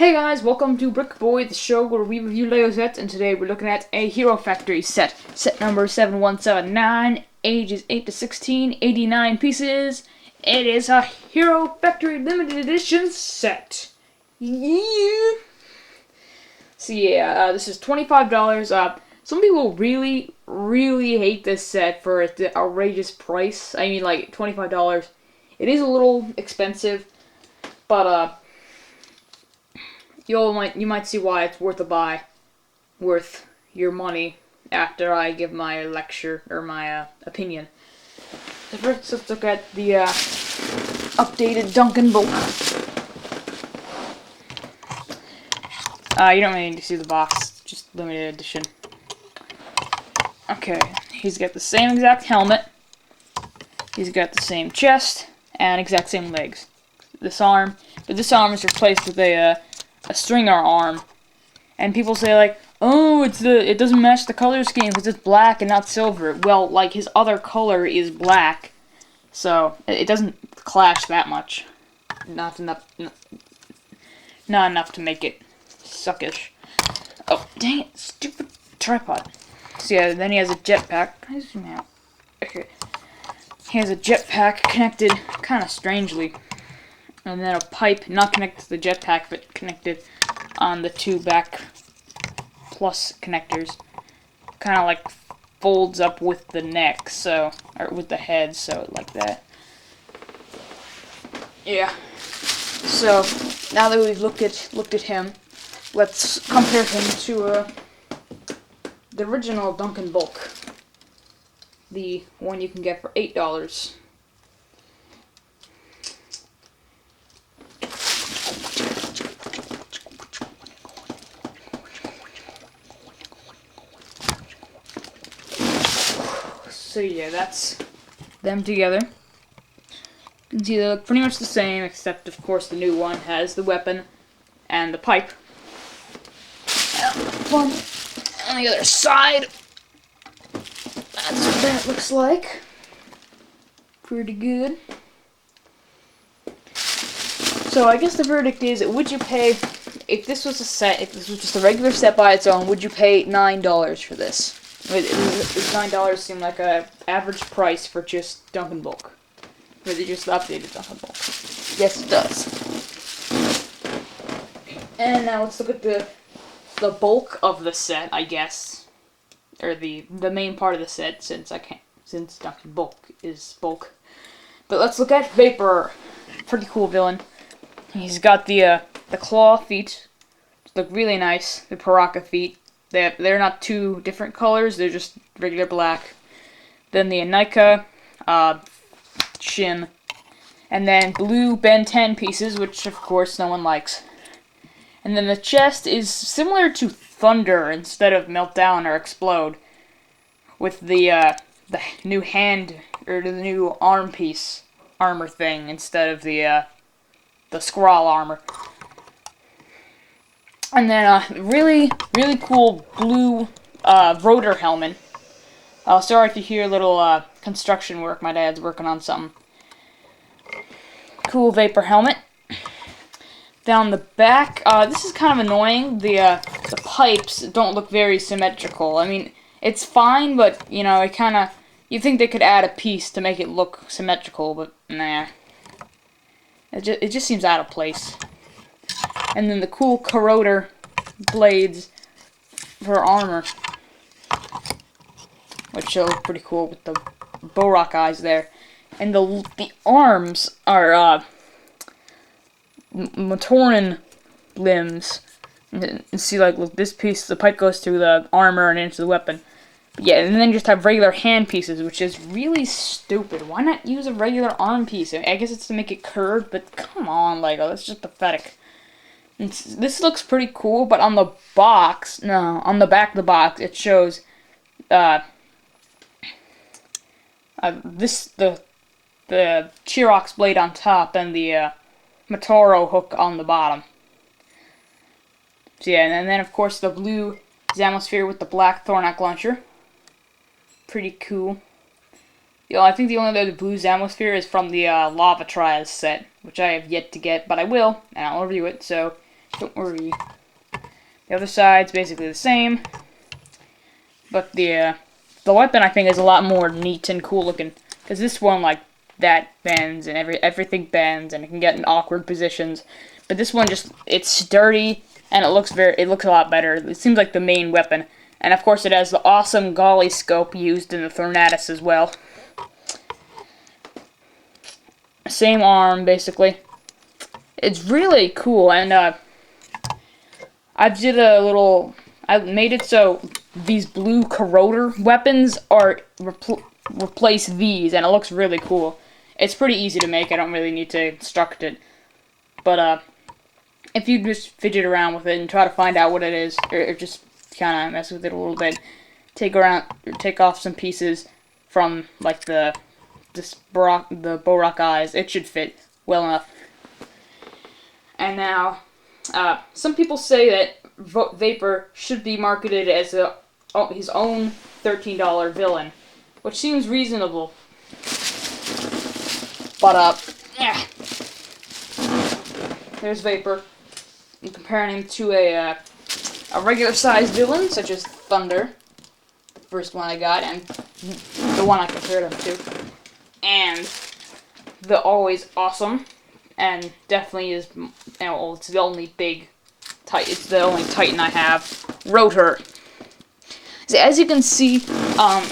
Hey guys, welcome to Brick Boy, the show where we review Lego sets, and today we're looking at a Hero Factory set. Set number 7179, ages 8 to 16, 89 pieces. It is a Hero Factory limited edition set. Yeah. So yeah, this is $25. Some people really hate this set for its outrageous price. I mean, like, $25. It is a little expensive, but you might see why it's worth a buy, worth your money after I give my lecture or my opinion. So first, let's look at the updated Duncan book. You don't really need to see the box, just limited edition. Okay, he's got the same exact helmet. He's got the same chest and exact same legs. This arm is replaced with a stringer arm, and people say like, oh, it doesn't match the color scheme because it's black and not silver. Well, like, his other color is black, so it doesn't clash that much. Not enough to make it suckish. Oh, dang it, stupid tripod. So yeah, then he has a jetpack. Okay. He has a jetpack connected kind of strangely. And then a pipe, not connected to the jetpack, but connected on the two back plus connectors. Kind of like folds up with the neck, so, or with the head, so like that. Yeah. So now that we've looked at him, let's compare him to the original Duncan bulk, the one you can get for $8. So yeah, that's them together. You can see they look pretty much the same, except of course the new one has the weapon and the pipe. One on the other side. That's what that looks like. Pretty good. So I guess the verdict is, would you pay, if this was a set, if this was just a regular set by its own, would you pay $9 for this? Does $9 seem like a average price for just Duncan bulk? For the just updated Duncan bulk? Yes, it does. And now let's look at the bulk of the set, I guess, or the main part of the set, since Duncan bulk is bulk. But let's look at Vapour. Pretty cool villain. He's got the claw feet, look really nice. The Paraka feet. They're not two different colors, they're just regular black. Then the Anika shin. And then blue Ben 10 pieces, which of course no one likes. And then the chest is similar to Thunder instead of Meltdown or Explode. With the new hand, or the new arm piece, armor thing, instead of the scroll armor. And then really cool blue rotor helmet. Sorry if you hear a little construction work. My dad's working on something. Cool Vapour helmet. Down the back, this is kind of annoying. The pipes don't look very symmetrical. I mean, it's fine, but you know, it kind of, you think they could add a piece to make it look symmetrical, but nah. It just seems out of place. And then the cool corroder blades for armor, which look pretty cool with the Borak eyes there. And the arms are Matoran limbs. And see, like, look, this piece, the pipe goes through the armor and into the weapon. But yeah, and then just have regular hand pieces, which is really stupid. Why not use a regular arm piece? I guess it's to make it curved, but come on, Lego, that's just pathetic. This looks pretty cool, but on the box, no, on the back of the box, it shows the Chirox blade on top and the Matoro hook on the bottom. So yeah, and then of course the blue Zamosphere with the black Thornak launcher. Pretty cool. You know, I think the only other blue Zamosphere is from the Lava Trials set, which I have yet to get, but I will, and I'll review it. So Don't worry. The other side's basically the same, but the weapon I think is a lot more neat and cool looking. Because this one, like, that bends and everything bends and it can get in awkward positions. But this one it's sturdy and it looks a lot better. It seems like the main weapon. And of course it has the awesome golly scope used in the Thornatus as well. Same arm basically. It's really cool, and I made it so these blue corroder weapons are replace these, and it looks really cool. It's pretty easy to make. I don't really need to construct it, but if you just fidget around with it and try to find out what it is, or just kind of mess with it a little bit, take off some pieces from like the Borak eyes, it should fit well enough. And now, some people say that Vapour should be marketed as his own $13 villain, which seems reasonable. But, yeah. There's Vapour. I'm comparing him to a regular-sized villain, such as Thunder, the first one I got, and the one I compared him to. And the always awesome, and definitely is, it's the only it's the only Titan I have, Rotor. So as you can see,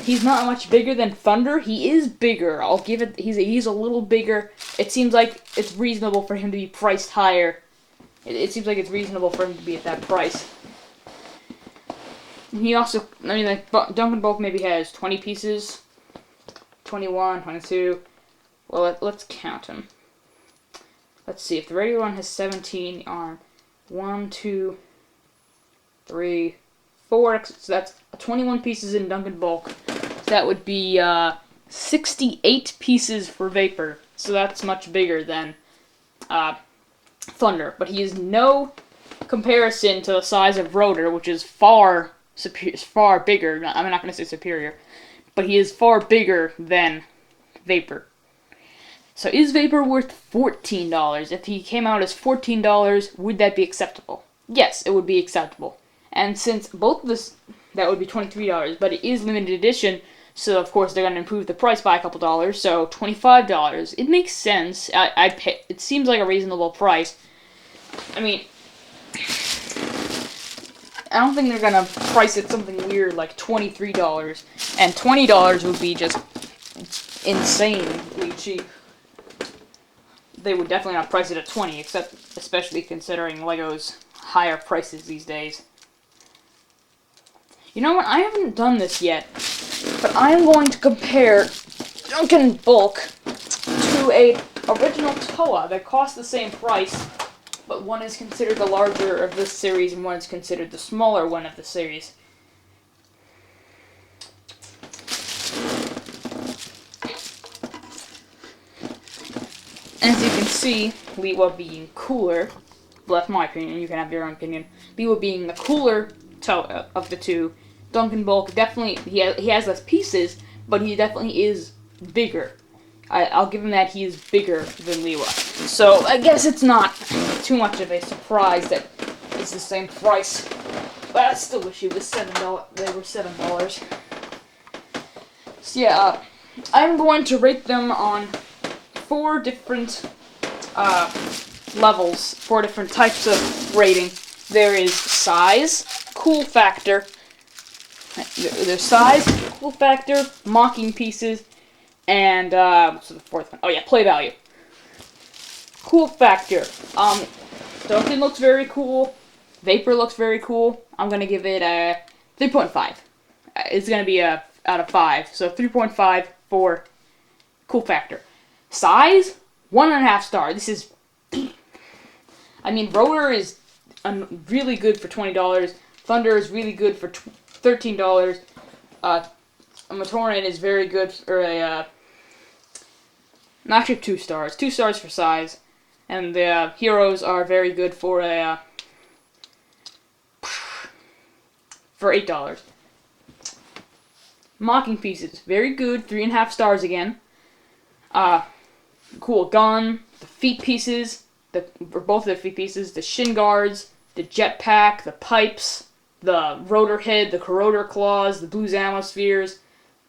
he's not much bigger than Thunder. He is bigger. I'll give it. He's a little bigger. It seems like it's reasonable for him to be priced higher. It seems like it's reasonable for him to be at that price. And he also, like Duncan Bulk maybe has 20 pieces, 21, 22. Well, let's count them. Let's see, if the regular one has 17 arm, 1, 2, 3, 4, so that's 21 pieces in Duncan Bulk. That would be 68 pieces for Vapour, so that's much bigger than Thunder. But he is no comparison to the size of Rotor, which is far bigger. I'm not going to say superior, but he is far bigger than Vapour. So is Vapour worth $14? If he came out as $14, would that be acceptable? Yes, it would be acceptable. And since both of this, that would be $23, but it is limited edition, so of course they're going to improve the price by a couple dollars, so $25. It makes sense. I'd pay. It seems like a reasonable price. I mean, I don't think they're going to price it something weird like $23, and $20 would be just insanely cheap. They would definitely not price it at $20, especially considering LEGO's higher prices these days. You know what? I haven't done this yet, but I am going to compare Duncan Bulk to a original Toa that costs the same price, but one is considered the larger of this series and one is considered the smaller one of the series. As you can see, Liwa being cooler, well, that's my opinion, you can have your own opinion. Liwa being the cooler of the two. Duncan Bulk, definitely, he has less pieces, but he definitely is bigger. I'll give him that he is bigger than Liwa. So, I guess it's not too much of a surprise that it's the same price. But I still wish he was $7. They were $7. So yeah, I'm going to rate them on 4 different levels, 4 different types of rating. There is size, cool factor. There's size, cool factor, mocking pieces, and what's the 4th one? Oh yeah, play value. Cool factor. Duncan looks very cool. Vapour looks very cool. I'm gonna give it a 3.5. It's gonna be a out of 5, so 3.5 for cool factor. Size, 1.5 star. This is, I mean, Rotor is really good for $20. Thunder is really good for $13. Matoran is very good for actually 2 stars. 2 stars for size. And the heroes are very good for $8. Mocking pieces, very good, 3.5 stars again. Cool gun, the feet pieces, both of the feet pieces, the shin guards, the jetpack, the pipes, the rotor head, the corroder claws, the blue Zamaspheres,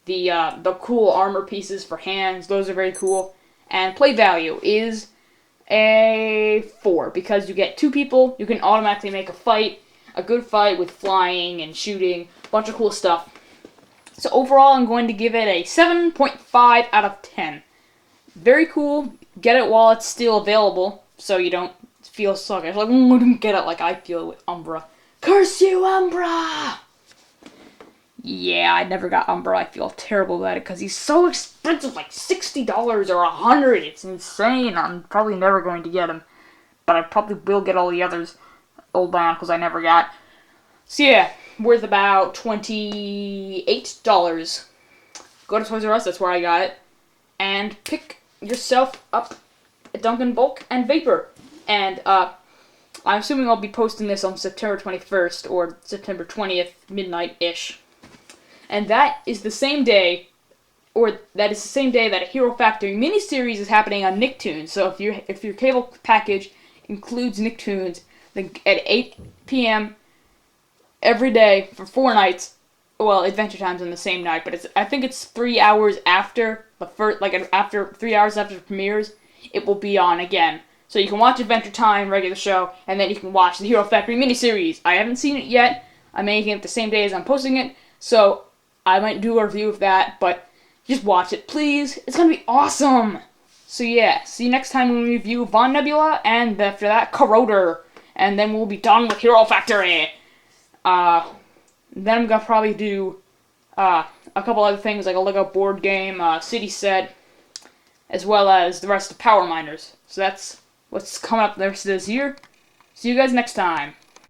the cool armor pieces for hands. Those are very cool. And play value is a 4 because you get 2 people. You can automatically make a good fight with flying and shooting, a bunch of cool stuff. So overall, I'm going to give it a 7.5 out of 10. Very cool. Get it while it's still available, so you don't feel sluggish. Like, I didn't get it like I feel with Umbra. Curse you, Umbra! Yeah, I never got Umbra. I feel terrible about it because he's so expensive, like $60 or $100. It's insane. I'm probably never going to get him, but I probably will get all the others. Old Bionicles I never got. So yeah, worth about $28. Go to Toys R Us, that's where I got it, and pick yourself up a Duncan Bulk and Vapour. And I'm assuming I'll be posting this on September 21st or September 20th, midnight-ish. And that is the same day, that a Hero Factory miniseries is happening on Nicktoons. So if your cable package includes Nicktoons, then at 8 p.m. every day for 4 nights. Well, Adventure Time's on the same night, but I think it's 3 hours after after 3 hours after the premieres, it will be on again. So you can watch Adventure Time, regular show, and then you can watch the Hero Factory miniseries. I haven't seen it yet. I'm making it the same day as I'm posting it, so I might do a review of that, but just watch it, please. It's gonna be awesome! So yeah, see you next time when we review Von Nebula, and after that, Corroder. And then we'll be done with Hero Factory. Then I'm gonna probably do a couple other things like a Lego board game, city set, as well as the rest of Power Miners. So that's what's coming up the rest of this year. See you guys next time.